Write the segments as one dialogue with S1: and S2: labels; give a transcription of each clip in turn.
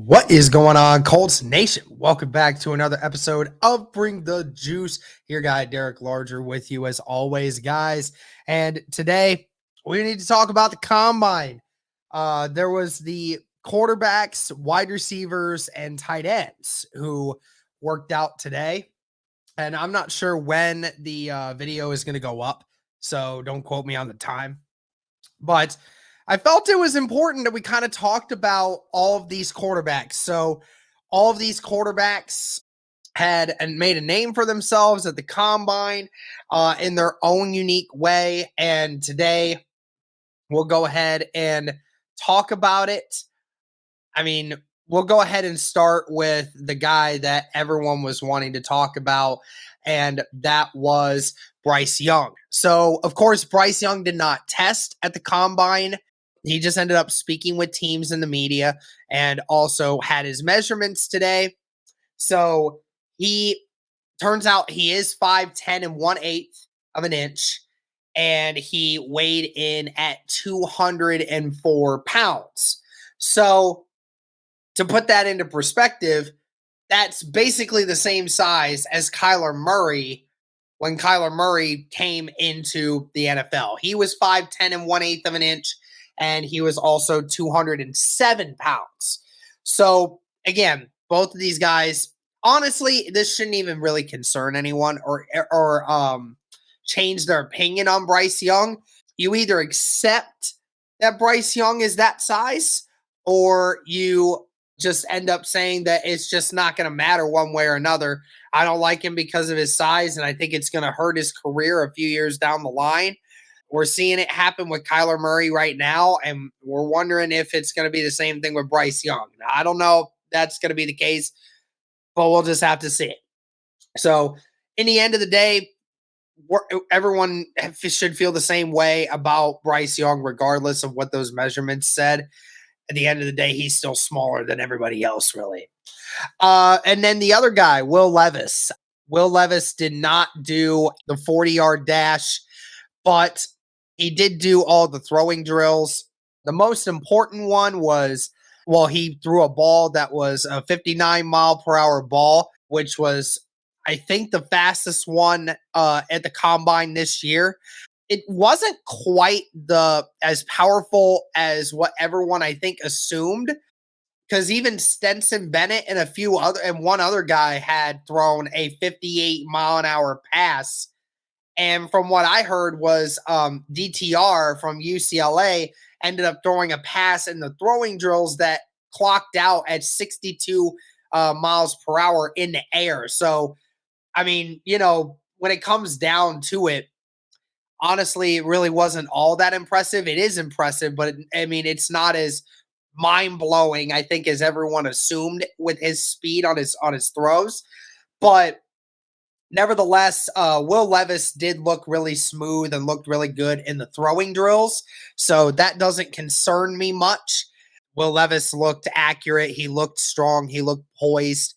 S1: What is going on, Colts Nation? Welcome back to another episode of Bring the Juice. Your guy, Derek Larger, with you as always, guys. And today, we need to talk about the combine. There was the quarterbacks, wide receivers, and tight ends who worked out today. And I'm not sure when the video is going to go up, so don't quote me on the time. But I felt it was important that we kind of talked about all of these quarterbacks. So all of these quarterbacks had and made a name for themselves at the combine in their own unique way. And today we'll go ahead and talk about it. I mean, we'll go ahead and start with the guy that everyone was wanting to talk about, and that was Bryce Young. So, of course, Bryce Young did not test at the combine. He just ended up speaking with teams in the media and also had his measurements today. So, he turns out he is 5'10 and 1/8 of an inch, and he weighed in at 204 pounds. So, to put that into perspective, that's basically the same size as Kyler Murray when Kyler Murray came into the NFL. He was 5'10 and 1/8 of an inch, and he was also 207 pounds. So, again, both of these guys, honestly, this shouldn't even really concern anyone or change their opinion on Bryce Young. You either accept that Bryce Young is that size, or you just end up saying that it's just not going to matter one way or another. I don't like him because of his size, and I think it's going to hurt his career a few years down the line. We're seeing it happen with Kyler Murray right now, and we're wondering if it's going to be the same thing with Bryce Young. Now, I don't know if that's going to be the case, but we'll just have to see it. So, in the end of the day, everyone should feel the same way about Bryce Young, regardless of what those measurements said. At the end of the day, he's still smaller than everybody else, really. And then the other guy, Will Levis. Will Levis did not do the 40-yard dash, but he did do all the throwing drills. The most important one was, well, he threw a ball that was a 59-mile-per-hour ball, which was, I think, the fastest one at the combine this year. It wasn't quite as powerful as what everyone, I think, assumed, because even Stenson Bennett and one other guy had thrown a 58-mile-an-hour pass. And from what I heard was DTR from UCLA ended up throwing a pass in the throwing drills that clocked out at 62 miles per hour in the air. So, I mean, when it comes down to it, honestly, it really wasn't all that impressive. It is impressive, but it's not as mind blowing, I think, as everyone assumed with his speed on his throws. But nevertheless, Will Levis did look really smooth and looked really good in the throwing drills, so that doesn't concern me much. Will Levis looked accurate. He looked strong. He looked poised.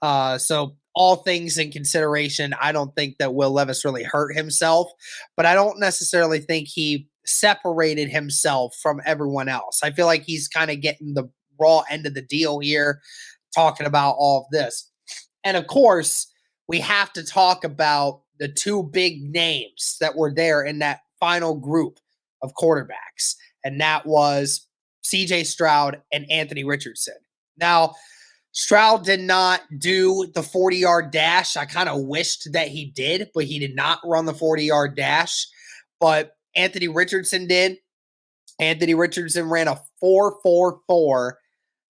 S1: So all things in consideration, I don't think that Will Levis really hurt himself, but I don't necessarily think he separated himself from everyone else. I feel like he's kind of getting the raw end of the deal here, talking about all of this. And of course, we have to talk about the two big names that were there in that final group of quarterbacks, and that was CJ Stroud and Anthony Richardson. Now, Stroud did not do the 40-yard dash. I kind of wished that he did, but he did not run the 40-yard dash. But Anthony Richardson did. Anthony Richardson ran a 4.44.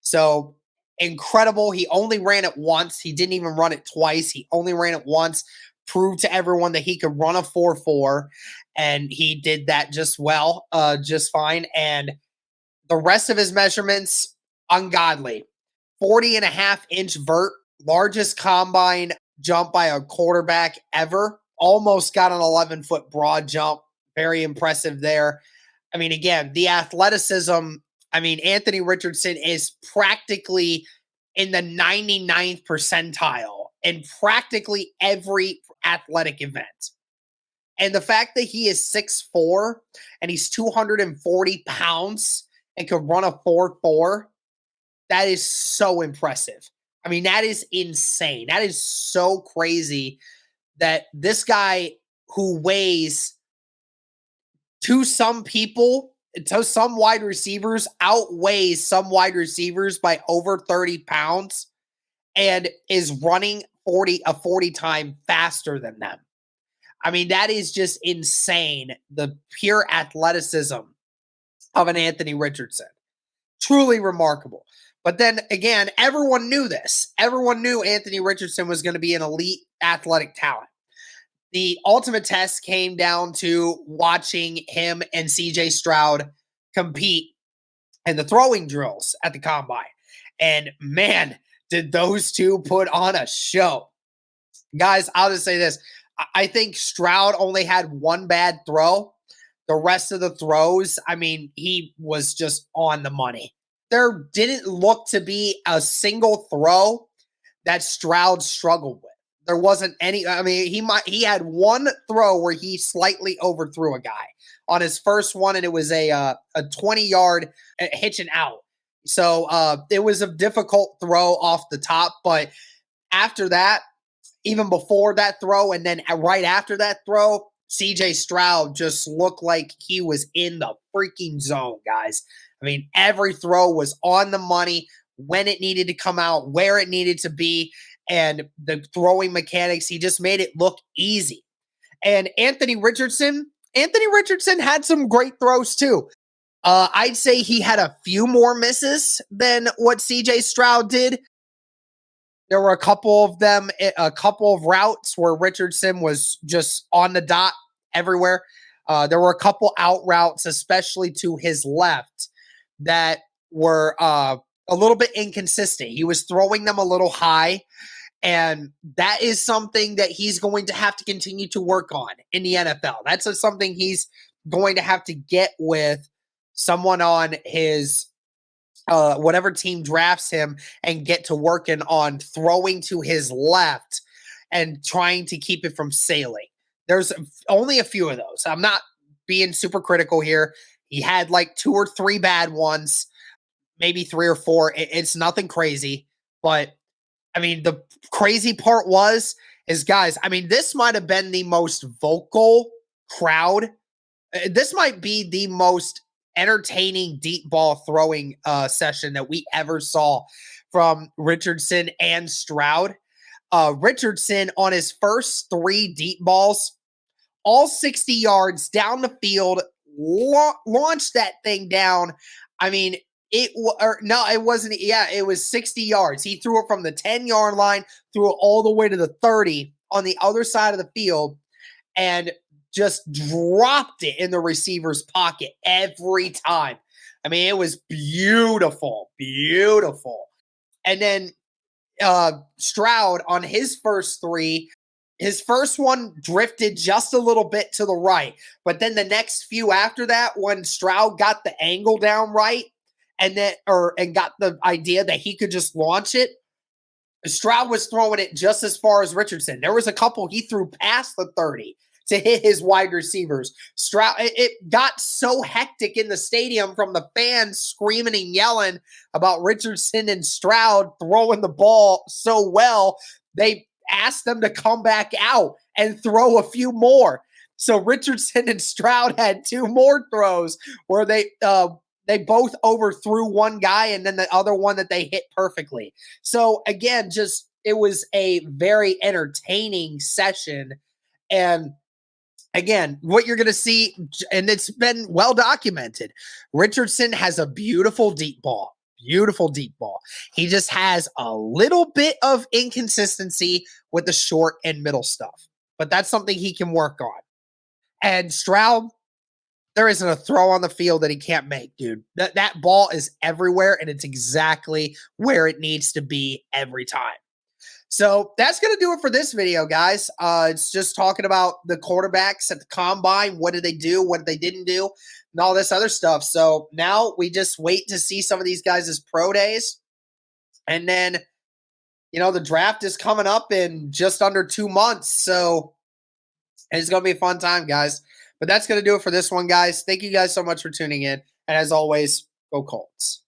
S1: So incredible. He only ran it once. He didn't even run it twice. He only ran it once, proved to everyone that he could run a 4.4, and he did that just well, just fine. And the rest of his measurements, ungodly. 40.5-inch vert, largest combine jump by a quarterback ever. Almost got an 11-foot broad jump. Very impressive there. I mean, again, the athleticism. I mean, Anthony Richardson is practically in the 99th percentile in practically every athletic event. And the fact that he is 6'4" and he's 240 pounds and could run a 4.4, That is so impressive. I mean, that is insane. That is so crazy that this guy who weighs to some people, to some wide receivers, outweighs some wide receivers by over 30 pounds and is running 40 time faster than them. I mean, that is just insane. The pure athleticism of an Anthony Richardson. Truly remarkable. But then again, everyone knew this. Everyone knew Anthony Richardson was going to be an elite athletic talent. The ultimate test came down to watching him and CJ Stroud compete in the throwing drills at the combine. And man, did those two put on a show. Guys, I'll just say this. I think Stroud only had one bad throw. The rest of the throws, I mean, he was just on the money. There didn't look to be a single throw that Stroud struggled with. There wasn't any. I mean, he had one throw where he slightly overthrew a guy on his first one, and it was a 20-yard hitch and out. So it was a difficult throw off the top, but after that, even before that throw, and then right after that throw, CJ Stroud just looked like he was in the freaking zone, guys. I mean, every throw was on the money, when it needed to come out, where it needed to be, and the throwing mechanics, he just made it look easy. And Anthony Richardson had some great throws too. I'd say he had a few more misses than what CJ Stroud did. There were a couple of routes where Richardson was just on the dot everywhere. There were a couple out routes, especially to his left, that were a little bit inconsistent. He was throwing them a little high, and that is something that he's going to have to continue to work on in the NFL. That's something he's going to have to get with someone on his whatever team drafts him, and get to working on throwing to his left and trying to keep it from sailing. There's only a few of those. I'm not being super critical here. He had like 2 or 3 bad ones, maybe 3 or 4. It's nothing crazy. But I mean, the crazy part is guys, I mean, this might have been the most vocal crowd. This might be the most entertaining deep ball throwing session that we ever saw from Richardson and Stroud. Richardson on his first 3 deep balls, all 60 yards down the field, launched that thing down. I mean, it wasn't. Yeah, it was 60 yards. He threw it from the 10-yard line, threw it all the way to the 30 on the other side of the field, and just dropped it in the receiver's pocket every time. I mean, it was beautiful, beautiful. And then Stroud on his first 3, his first one drifted just a little bit to the right, but then the next few after that, when Stroud got the angle down right, and got the idea that he could just launch it, Stroud was throwing it just as far as Richardson. There was a couple he threw past the 30 to hit his wide receivers. Stroud, it got so hectic in the stadium from the fans screaming and yelling about Richardson and Stroud throwing the ball so well, they asked them to come back out and throw a few more. So Richardson and Stroud had 2 more throws where they both overthrew one guy, and then the other one that they hit perfectly. So again, just it was a very entertaining session. And again, what you're going to see, and it's been well documented, Richardson has a beautiful deep ball. Beautiful deep ball. He just has a little bit of inconsistency with the short and middle stuff, but that's something he can work on. And Stroud, there isn't a throw on the field that he can't make, dude. That ball is everywhere, and it's exactly where it needs to be every time. So that's going to do it for this video, guys. It's just talking about the quarterbacks at the combine. What did they do? What they didn't do? And all this other stuff. So now we just wait to see some of these guys' pro days. And then, the draft is coming up in just under 2 months. So it's going to be a fun time, guys. But that's going to do it for this one, guys. Thank you guys so much for tuning in. And as always, go Colts.